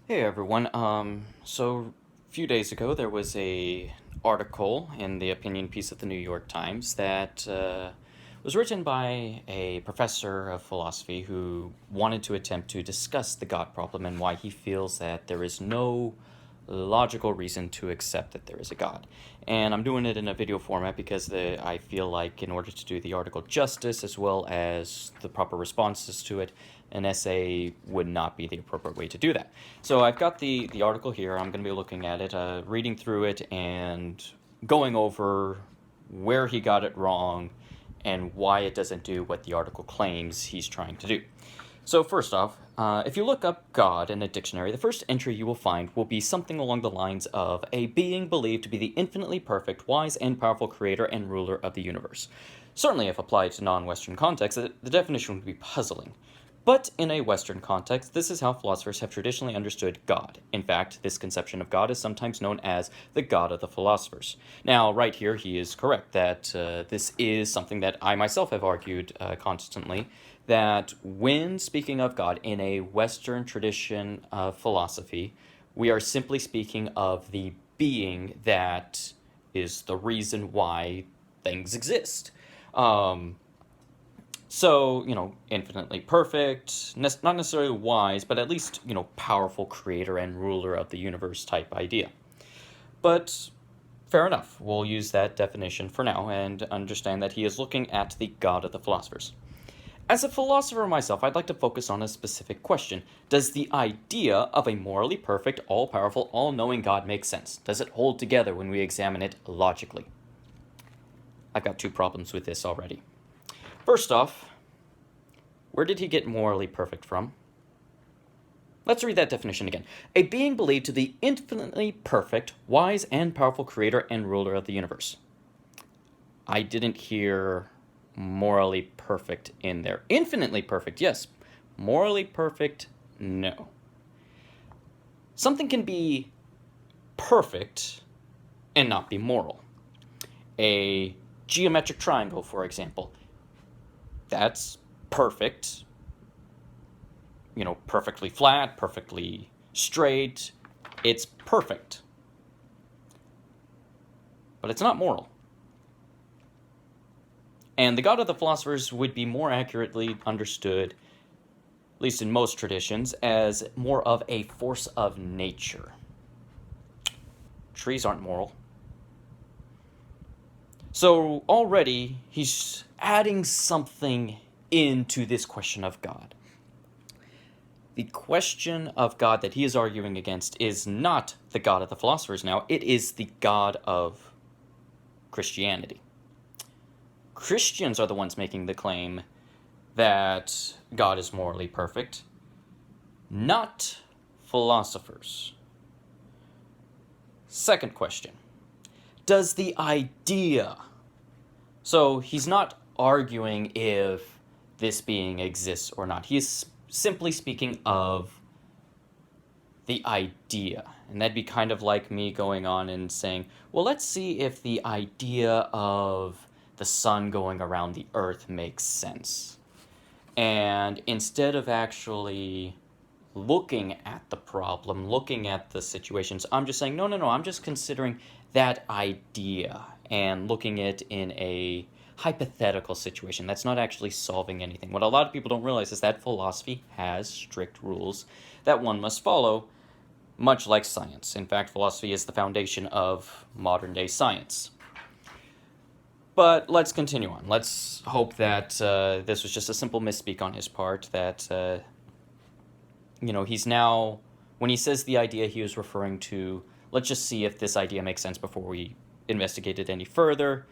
Hey everyone. So a few days ago there was a article in the opinion piece of the New York Times that was written by a professor of philosophy who wanted to attempt to discuss the God problem and why he feels that there is no logical reason to accept that there is a God. And I'm doing it in a video format because I feel like in order to do the article justice as well as the proper responses to it, an essay would not be the appropriate way to do that. So I've got the article here. I'm going to be looking at it, reading through it, and going over where he got it wrong and why it doesn't do what the article claims he's trying to do. So first off, if you look up God in a dictionary, the first entry you will find will be something along the lines of a being believed to be the infinitely perfect, wise, and powerful creator and ruler of the universe. Certainly, if applied to non-Western contexts, the definition would be puzzling. But in a Western context, this is how philosophers have traditionally understood God. In fact, this conception of God is sometimes known as the God of the philosophers. Now, right here, he is correct that this is something that I myself have argued constantly, that when speaking of God in a Western tradition of philosophy, we are simply speaking of the being that is the reason why things exist. Um, infinitely perfect, not necessarily wise, but at least, powerful creator and ruler of the universe type idea. But fair enough, we'll use that definition for now and understand that he is looking at the God of the philosophers. As a philosopher myself, I'd like to focus on a specific question. Does the idea of a morally perfect, all-powerful, all-knowing God make sense? Does it hold together when we examine it logically? I've got two problems with this already. First off, where did he get morally perfect from? Let's read that definition again. A being believed to be infinitely perfect, wise, and powerful creator and ruler of the universe. I didn't hear morally perfect in there. Infinitely perfect, yes. Morally perfect, no. Something can be perfect and not be moral. A geometric triangle, for example. That's perfect. Perfectly flat, perfectly straight. It's perfect. But it's not moral. And the God of the philosophers would be more accurately understood, at least in most traditions, as more of a force of nature. Trees aren't moral. So already he's adding something into this question of God. The question of God that he is arguing against is not the God of the philosophers now, it is the God of Christianity. Christians are the ones making the claim that God is morally perfect, not philosophers. Second question. Does the idea... So he's not arguing if this being exists or not. He is simply speaking of the idea. And that'd be kind of like me going on and saying, well, let's see if the idea of the sun going around the earth makes sense. And instead of actually looking at the problem, looking at the situations, I'm just saying, no, I'm just considering that idea and looking at it in a hypothetical situation. That's not actually solving anything. What a lot of people don't realize is that philosophy has strict rules that one must follow, much like science. In fact, philosophy is the foundation of modern-day science. But let's continue on. Let's hope that this was just a simple misspeak on his part, that, he's now, when he says the idea he was referring to, let's just see if this idea makes sense before we investigate it any further.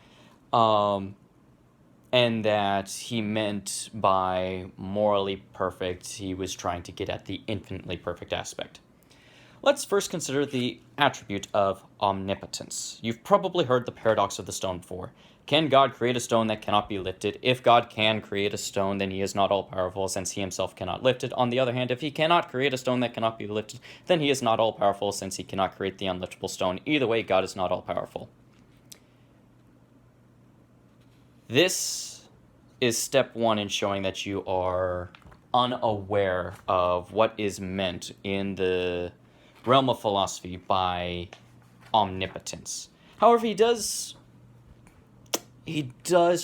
And that he meant by morally perfect, he was trying to get at the infinitely perfect aspect. Let's first consider the attribute of omnipotence. You've probably heard the paradox of the stone before. Can God create a stone that cannot be lifted? If God can create a stone, then he is not all-powerful, since he himself cannot lift it. On the other hand, if he cannot create a stone that cannot be lifted, then he is not all-powerful, since he cannot create the unliftable stone. Either way, God is not all-powerful. This is step one in showing that you are unaware of what is meant in the realm of philosophy by omnipotence. However, he does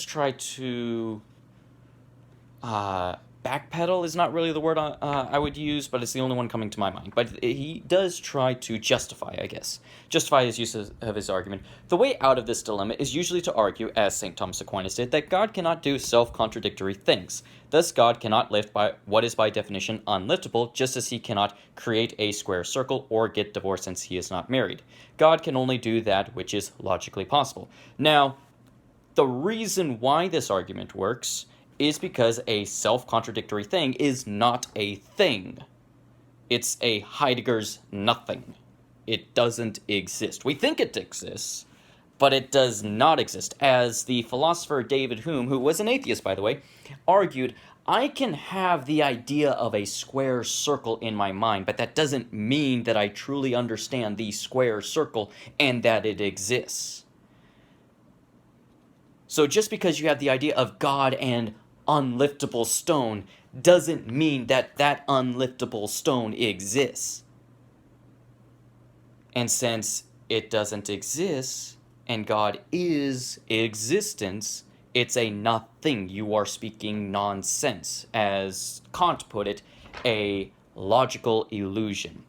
try to backpedal is not really the word I would use, but it's the only one coming to my mind. But he does try to justify, I guess, justify his use of his argument. The way out of this dilemma is usually to argue, as St. Thomas Aquinas did, that God cannot do self-contradictory things. Thus, God cannot lift by what is by definition unliftable, just as he cannot create a square circle or get divorced since he is not married. God can only do that which is logically possible. Now, the reason why this argument works is because a self-contradictory thing is not a thing. It's a Heidegger's nothing. It doesn't exist. We think it exists, but it does not exist. As the philosopher David Hume, who was an atheist, by the way, argued, I can have the idea of a square circle in my mind, but that doesn't mean that I truly understand the square circle and that it exists. So just because you have the idea of God and unliftable stone doesn't mean that that unliftable stone exists. And since it doesn't exist and God is existence, it's a nothing. You are speaking nonsense. As Kant put it, a logical illusion.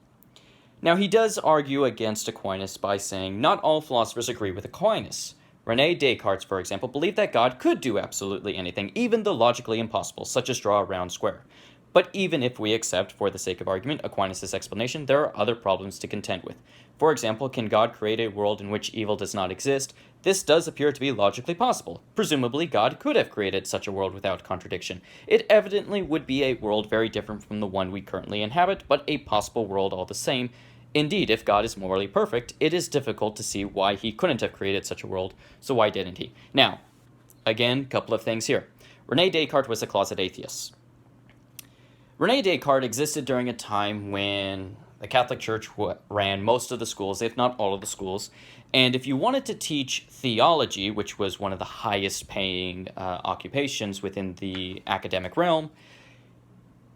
Now, he does argue against Aquinas by saying not all philosophers agree with Aquinas. René Descartes, for example, believed that God could do absolutely anything, even the logically impossible, such as draw a round square. But even if we accept, for the sake of argument, Aquinas' explanation, there are other problems to contend with. For example, can God create a world in which evil does not exist? This does appear to be logically possible. Presumably, God could have created such a world without contradiction. It evidently would be a world very different from the one we currently inhabit, but a possible world all the same. Indeed, if God is morally perfect, it is difficult to see why he couldn't have created such a world, so why didn't he? Now, again, couple of things here. René Descartes was a closet atheist. René Descartes existed during a time when the Catholic Church ran most of the schools, if not all of the schools, and if you wanted to teach theology, which was one of the highest paying occupations within the academic realm,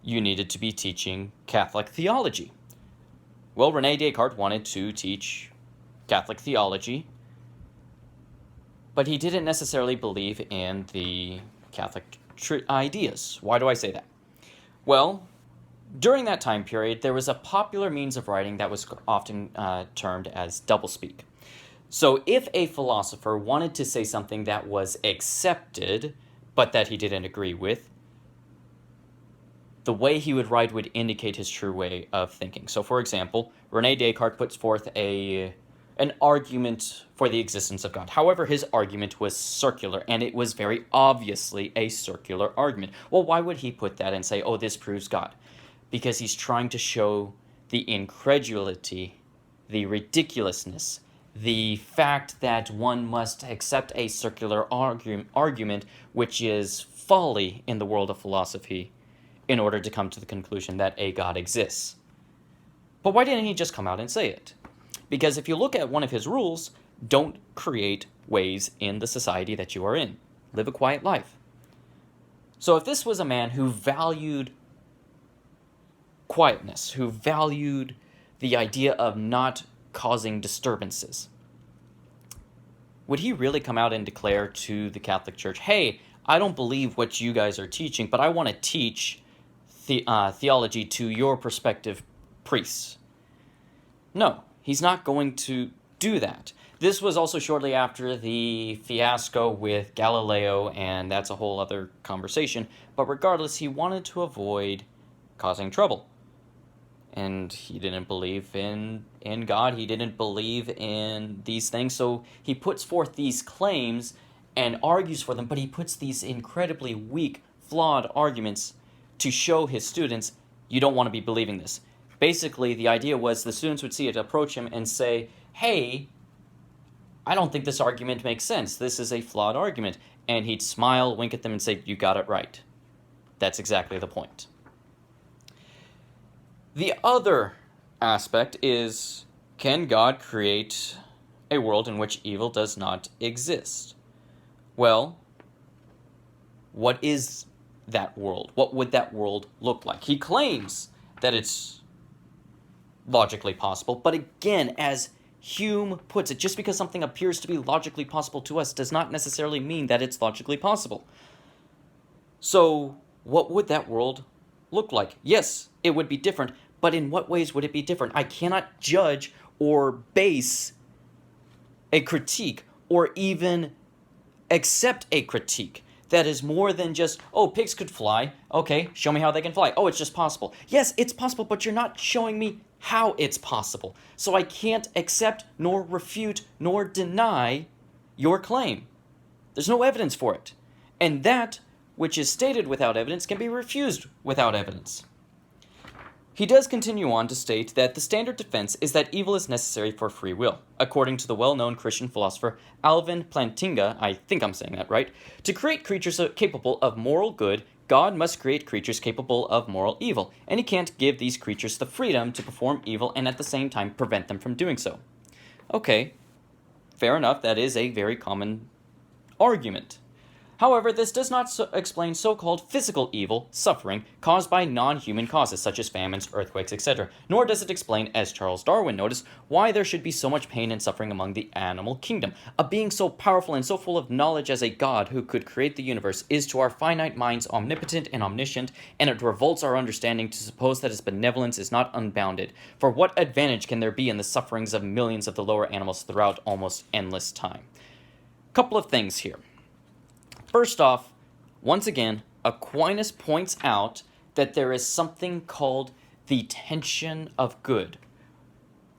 you needed to be teaching Catholic theology. Well, René Descartes wanted to teach Catholic theology, but he didn't necessarily believe in the Catholic ideas. Why do I say that? Well, during that time period, there was a popular means of writing that was often termed as doublespeak. So if a philosopher wanted to say something that was accepted, but that he didn't agree with, the way he would write would indicate his true way of thinking. So, for example, René Descartes puts forth an argument for the existence of God. However, his argument was circular, and it was very obviously a circular argument. Well, why would he put that and say, oh, this proves God? Because he's trying to show the incredulity, the ridiculousness, the fact that one must accept a circular argument, which is folly in the world of philosophy, in order to come to the conclusion that a God exists. But why didn't he just come out and say it? Because if you look at one of his rules, don't create ways in the society that you are in. Live a quiet life. So if this was a man who valued quietness, who valued the idea of not causing disturbances, would he really come out and declare to the Catholic Church, hey, I don't believe what you guys are teaching, but I want to teach theology to your prospective priests? No, he's not going to do that. This was also shortly after the fiasco with Galileo, and that's a whole other conversation. But regardless, he wanted to avoid causing trouble. And he didn't believe in God. He didn't believe in these things. So he puts forth these claims and argues for them, but he puts these incredibly weak, flawed arguments to show his students, you don't want to be believing this. Basically, the idea was the students would see it, approach him, and say, hey, I don't think this argument makes sense. This is a flawed argument. And he'd smile, wink at them, and say, you got it right. That's exactly the point. The other aspect is, can God create a world in which evil does not exist? Well, what is that world? What would that world look like? He claims that it's logically possible. But again, as Hume puts it, just because something appears to be logically possible to us does not necessarily mean that it's logically possible. So, what would that world look like? Yes, it would be different, but in what ways would it be different? I cannot judge or base a critique or even accept a critique that is more than just, oh, pigs could fly. Okay, show me how they can fly. Oh, it's just possible. Yes, it's possible, but you're not showing me how it's possible. So I can't accept nor refute nor deny your claim. There's no evidence for it. And that which is stated without evidence can be refused without evidence. He does continue on to state that the standard defense is that evil is necessary for free will. According to the well-known Christian philosopher Alvin Plantinga, I think I'm saying that right, to create creatures capable of moral good, God must create creatures capable of moral evil, and he can't give these creatures the freedom to perform evil and at the same time prevent them from doing so. Okay, fair enough, that is a very common argument. However, this does not explain so-called physical evil, suffering, caused by non-human causes such as famines, earthquakes, etc., nor does it explain, as Charles Darwin noticed, why there should be so much pain and suffering among the animal kingdom. A being so powerful and so full of knowledge as a god who could create the universe is to our finite minds omnipotent and omniscient, and it revolts our understanding to suppose that his benevolence is not unbounded. For what advantage can there be in the sufferings of millions of the lower animals throughout almost endless time? Couple of things here. First off, once again, Aquinas points out that there is something called the tension of good.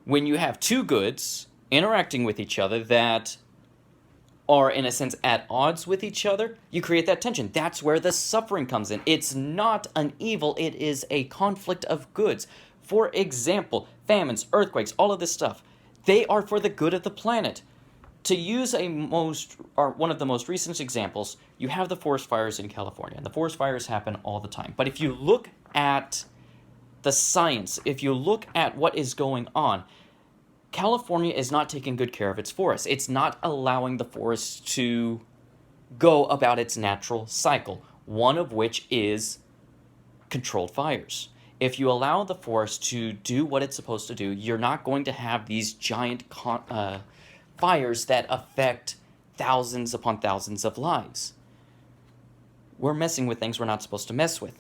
When you have two goods interacting with each other that are, in a sense, at odds with each other, you create that tension. That's where the suffering comes in. It's not an evil, it is a conflict of goods. For example, famines, earthquakes, all of this stuff, they are for the good of the planet. To use one of the most recent examples, you have the forest fires in California, and the forest fires happen all the time. But if you look at the science, if you look at what is going on, California is not taking good care of its forests. It's not allowing the forest to go about its natural cycle, one of which is controlled fires. If you allow the forest to do what it's supposed to do, you're not going to have these giant fires that affect thousands upon thousands of lives. We're messing with things we're not supposed to mess with.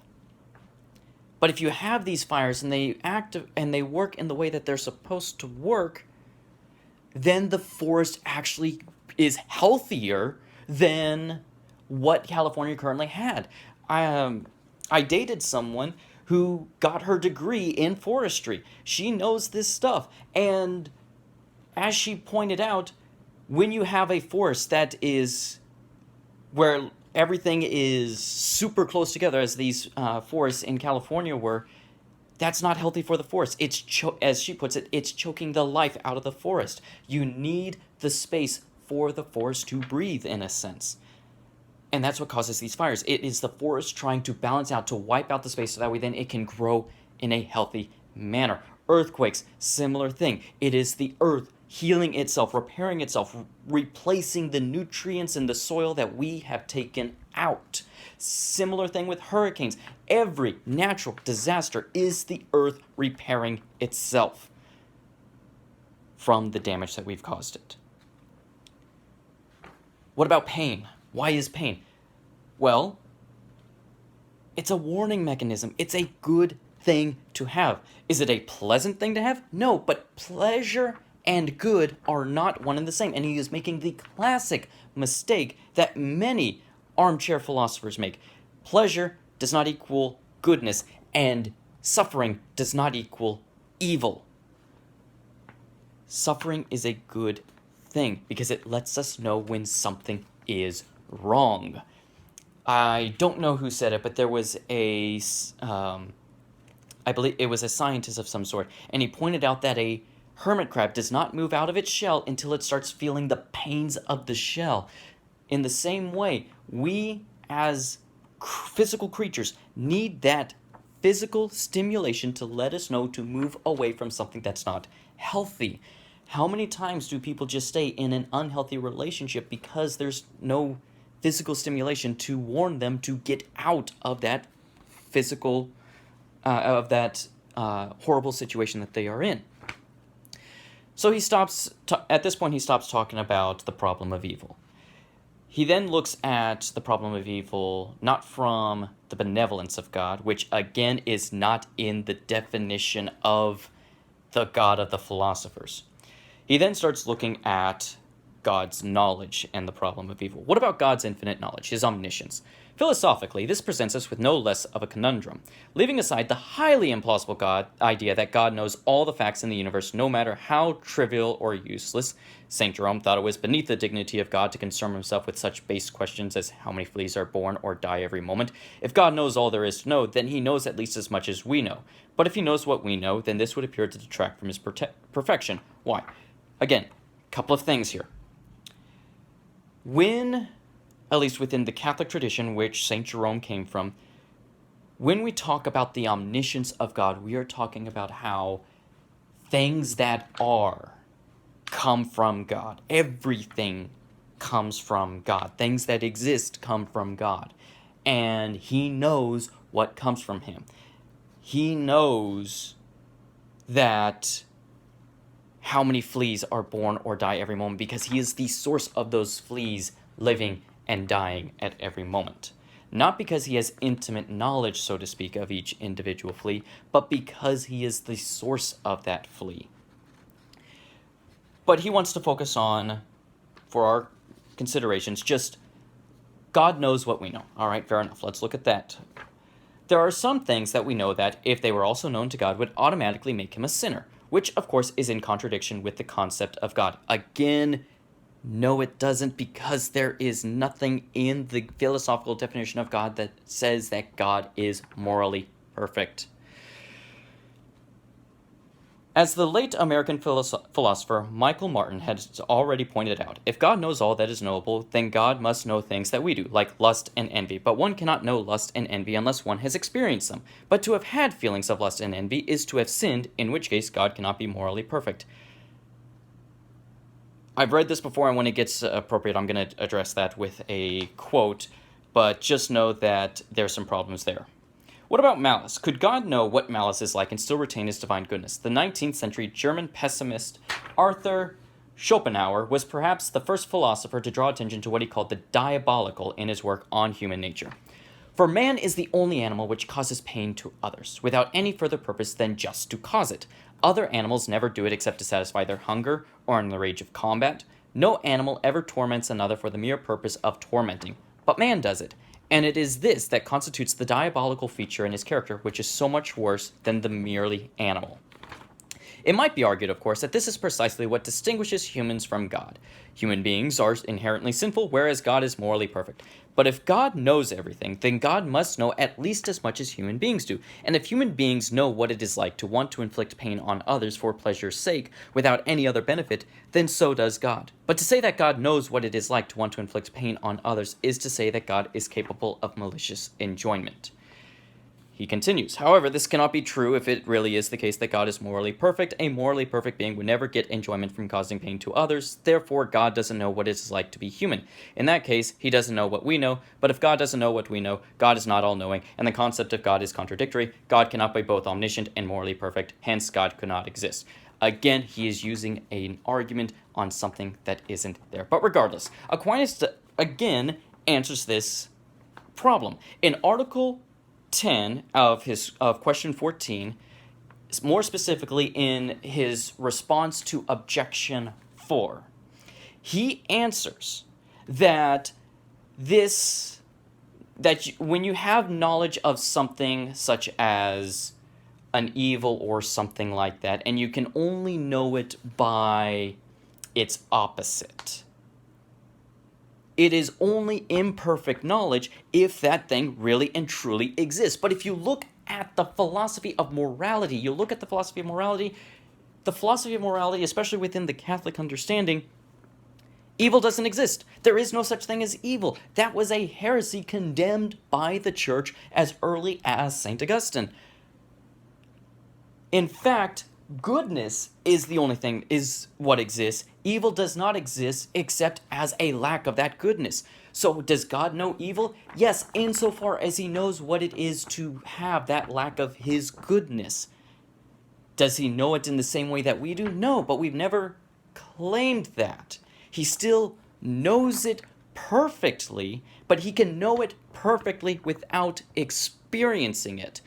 But if you have these fires and they act and they work in the way that they're supposed to work, then the forest actually is healthier than what California currently had. I dated someone who got her degree in forestry. She knows this stuff, and as she pointed out, when you have a forest that is where everything is super close together, as these forests in California were, that's not healthy for the forest. It's as she puts it, it's choking the life out of the forest. You need the space for the forest to breathe, in a sense. And that's what causes these fires. It is the forest trying to balance out, to wipe out the space so that way then it can grow in a healthy manner. Earthquakes, similar thing. It is the earth healing itself, repairing itself, replacing the nutrients in the soil that we have taken out. Similar thing with hurricanes. Every natural disaster is the earth repairing itself from the damage that we've caused it. What about pain? Why is pain? Well, it's a warning mechanism. It's a good thing to have. Is it a pleasant thing to have? No, but pleasure and good are not one and the same. And he is making the classic mistake that many armchair philosophers make. Pleasure does not equal goodness, and suffering does not equal evil. Suffering is a good thing because it lets us know when something is wrong. I don't know who said it, but there was I believe it was a scientist of some sort, and he pointed out that a hermit crab does not move out of its shell until it starts feeling the pains of the shell. In the same way, we as physical creatures need that physical stimulation to let us know to move away from something that's not healthy. How many times do people just stay in an unhealthy relationship because there's no physical stimulation to warn them to get out of that physical, of that horrible situation that they are in. So at this point he stops talking about the problem of evil. He then looks at the problem of evil not from the benevolence of God, which again is not in the definition of the God of the philosophers. He then starts looking at God's knowledge and the problem of evil. What about God's infinite knowledge, his omniscience? Philosophically, this presents us with no less of a conundrum. Leaving aside the highly implausible idea that God knows all the facts in the universe, no matter how trivial or useless, St. Jerome thought it was beneath the dignity of God to concern himself with such base questions as how many fleas are born or die every moment. If God knows all there is to know, then he knows at least as much as we know. But if he knows what we know, then this would appear to detract from his perfection. Why? Again, a couple of things here. When, at least within the Catholic tradition, which St. Jerome came from, when we talk about the omniscience of God, we are talking about how things that are come from God. Everything comes from God. Things that exist come from God. And he knows what comes from him. He knows that how many fleas are born or die every moment because he is the source of those fleas living and dying at every moment. Not because he has intimate knowledge, so to speak, of each individual flea, but because he is the source of that flea. But he wants to focus on, for our considerations, just God knows what we know. All right, fair enough. Let's look at that. There are some things that we know that, if they were also known to God, would automatically make him a sinner, which, of course, is in contradiction with the concept of God. Again, no, it doesn't, because there is nothing in the philosophical definition of God that says that God is morally perfect. As the late American philosopher Michael Martin has already pointed out, if God knows all that is knowable, then God must know things that we do, like lust and envy. But one cannot know lust and envy unless one has experienced them. But to have had feelings of lust and envy is to have sinned, in which case God cannot be morally perfect. I've read this before, and when it gets appropriate, I'm going to address that with a quote, but just know that there's some problems there. What about malice? Could God know what malice is like and still retain his divine goodness? The 19th century German pessimist Arthur Schopenhauer was perhaps the first philosopher to draw attention to what he called the diabolical in his work on human nature. For man is the only animal which causes pain to others, without any further purpose than just to cause it. Other animals never do it except to satisfy their hunger or in the rage of combat. No animal ever torments another for the mere purpose of tormenting, but man does it. And it is this that constitutes the diabolical feature in his character, which is so much worse than the merely animal. It might be argued, of course, that this is precisely what distinguishes humans from God. Human beings are inherently sinful, whereas God is morally perfect. But if God knows everything, then God must know at least as much as human beings do. And if human beings know what it is like to want to inflict pain on others for pleasure's sake, without any other benefit, then so does God. But to say that God knows what it is like to want to inflict pain on others is to say that God is capable of malicious enjoyment. He continues, however, this cannot be true if it really is the case that God is morally perfect. A morally perfect being would never get enjoyment from causing pain to others. Therefore, God doesn't know what it is like to be human. In that case, he doesn't know what we know. But if God doesn't know what we know, God is not all-knowing, and the concept of God is contradictory. God cannot be both omniscient and morally perfect. Hence, God could not exist. Again, he is using an argument on something that isn't there. But regardless, Aquinas again answers this problem. In Article 10 of question 14, more specifically in his response to objection 4, he answers that when you have knowledge of something such as an evil or something like that, and you can only know it by its opposite, it is only imperfect knowledge if that thing really and truly exists. But if you look at the philosophy of morality, especially within the Catholic understanding, evil doesn't exist. There is no such thing as evil. That was a heresy condemned by the Church as early as St. Augustine. In fact, goodness is the only thing, is what exists. Evil does not exist except as a lack of that goodness. So does God know evil? Yes, insofar as he knows what it is to have that lack of his goodness. Does he know it in the same way that we do? No, but we've never claimed that. He still knows it perfectly, but he can know it perfectly without experiencing it.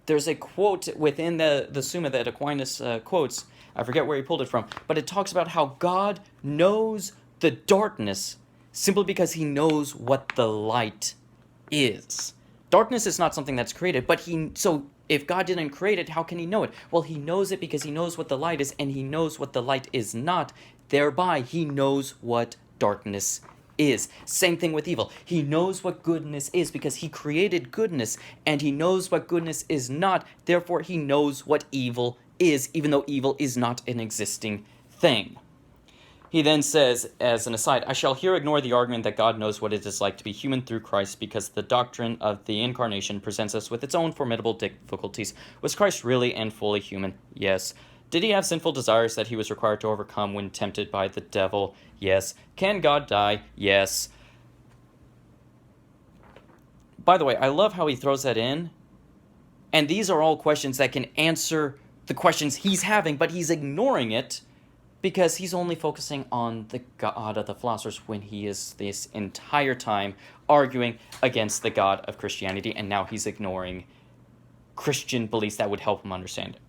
There's a quote within the Summa that Aquinas quotes. I forget where he pulled it from, but it talks about how God knows the darkness simply because he knows what the light is. Darkness is not something that's created, but so if God didn't create it, how can he know it? Well, he knows it because he knows what the light is, and he knows what the light is not. Thereby, he knows what darkness is. Same thing with evil. He knows what goodness is because he created goodness, and he knows what goodness is not. Therefore, he knows what evil is, even though evil is not an existing thing. He then says, as an aside, I shall here ignore the argument that God knows what it is like to be human through Christ, because the doctrine of the incarnation presents us with its own formidable difficulties. Was Christ really and fully human? Yes. Did he have sinful desires that he was required to overcome when tempted by the devil? Yes. Can God die? Yes. By the way, I love how he throws that in. And these are all questions that can answer the questions he's having, but he's ignoring it because he's only focusing on the God of the philosophers when he is this entire time arguing against the God of Christianity, and now he's ignoring Christian beliefs that would help him understand it.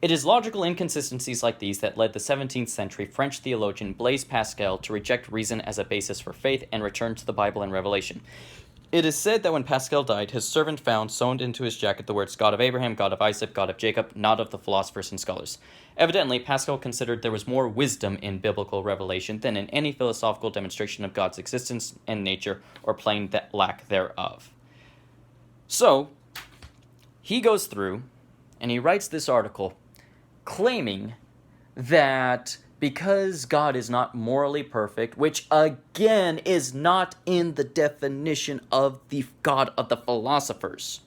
It is logical inconsistencies like these that led the 17th century French theologian Blaise Pascal to reject reason as a basis for faith and return to the Bible and Revelation. It is said that when Pascal died, his servant found sewn into his jacket the words God of Abraham, God of Isaac, God of Jacob, not of the philosophers and scholars. Evidently, Pascal considered there was more wisdom in biblical revelation than in any philosophical demonstration of God's existence and nature, or plain lack thereof. So, he goes through and he writes this article claiming that because God is not morally perfect, which again is not in the definition of the God of the philosophers,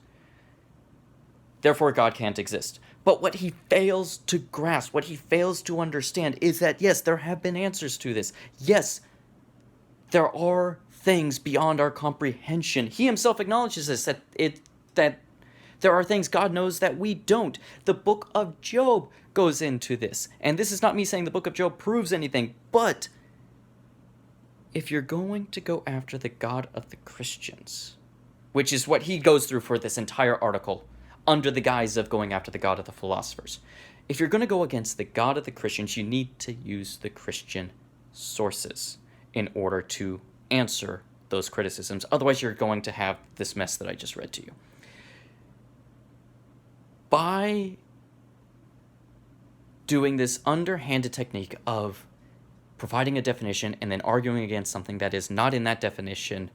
therefore God can't exist. But what he fails to grasp, what he fails to understand is that, yes, there have been answers to this. Yes, there are things beyond our comprehension. He himself acknowledges this, that there are things God knows that we don't. The book of Job goes into this. And this is not me saying the book of Job proves anything, but if you're going to go after the God of the Christians, which is what he goes through for this entire article, under the guise of going after the God of the philosophers, if you're going to go against the God of the Christians, you need to use the Christian sources in order to answer those criticisms. Otherwise, you're going to have this mess that I just read to you. By doing this underhanded technique of providing a definition and then arguing against something that is not in that definition,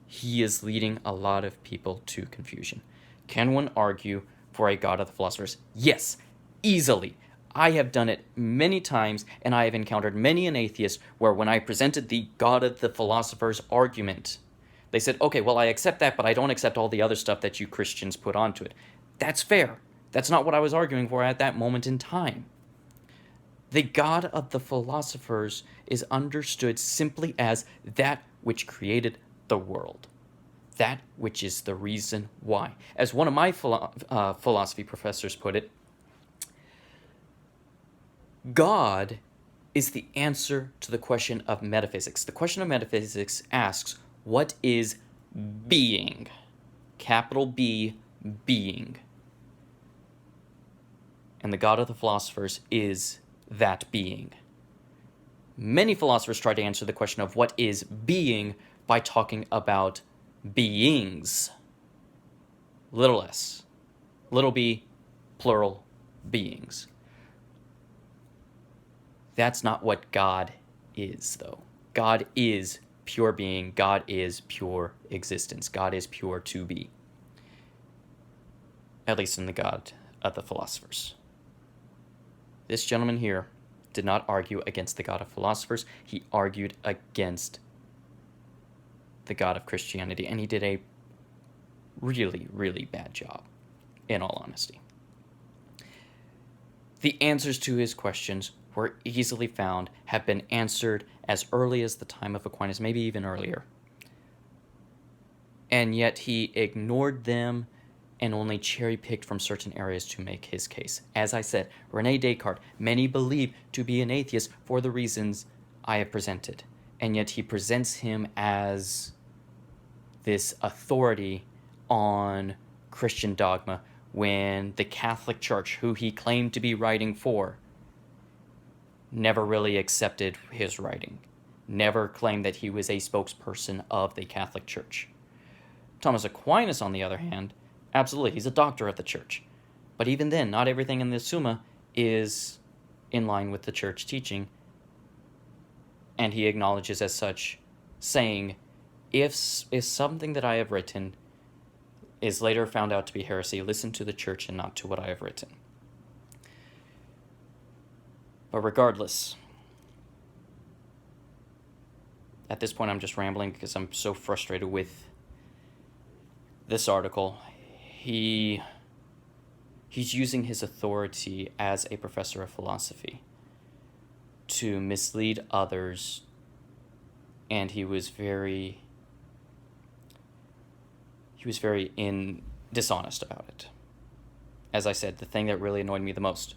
he is leading a lot of people to confusion. Can one argue for a God of the philosophers? Yes, easily. I have done it many times, and I have encountered many an atheist where when I presented the God of the philosophers argument, they said, okay, well, I accept that, but I don't accept all the other stuff that you Christians put onto it. That's fair. That's not what I was arguing for at that moment in time. The God of the philosophers is understood simply as that which created the world. That which is the reason why. As one of my philosophy professors put it, God is the answer to the question of metaphysics. The question of metaphysics asks, what is being? Capital B, being. And the God of the philosophers is that being. Many philosophers try to answer the question of what is being by talking about beings. Little s. Little b, plural, beings. That's not what God is, though. God is pure being. God is pure existence. God is pure to be. At least in the God of the philosophers. This gentleman here did not argue against the God of philosophers. He argued against the God of Christianity, and he did a really, really bad job, in all honesty. The answers to his questions were easily found, have been answered as early as the time of Aquinas, maybe even earlier. And yet he ignored them and only cherry-picked from certain areas to make his case. As I said, René Descartes, many believe to be an atheist for the reasons I have presented, and yet he presents him as this authority on Christian dogma when the Catholic Church, who he claimed to be writing for, never really accepted his writing, never claimed that he was a spokesperson of the Catholic Church. Thomas Aquinas, on the other hand, absolutely, he's a doctor of the Church. But even then, not everything in the Summa is in line with the Church teaching, and he acknowledges as such, saying, if something that I have written is later found out to be heresy, listen to the Church and not to what I have written. But regardless, at this point I'm just rambling because I'm so frustrated with this article. He's using his authority as a professor of philosophy to mislead others, and he was very dishonest about it. As I said, the thing that really annoyed me the most,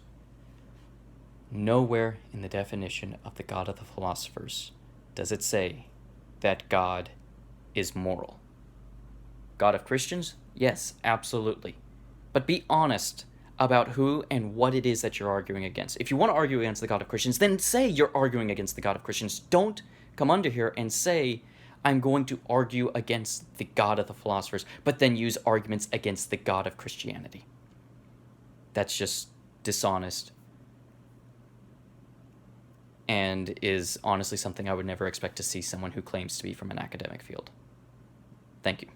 nowhere in the definition of the God of the philosophers does it say that God is moral. God of Christians? Yes, absolutely. But be honest about who and what it is that you're arguing against. If you want to argue against the God of Christians, then say you're arguing against the God of Christians. Don't come under here and say, I'm going to argue against the God of the philosophers, but then use arguments against the God of Christianity. That's just dishonest, and is honestly something I would never expect to see someone who claims to be from an academic field. Thank you.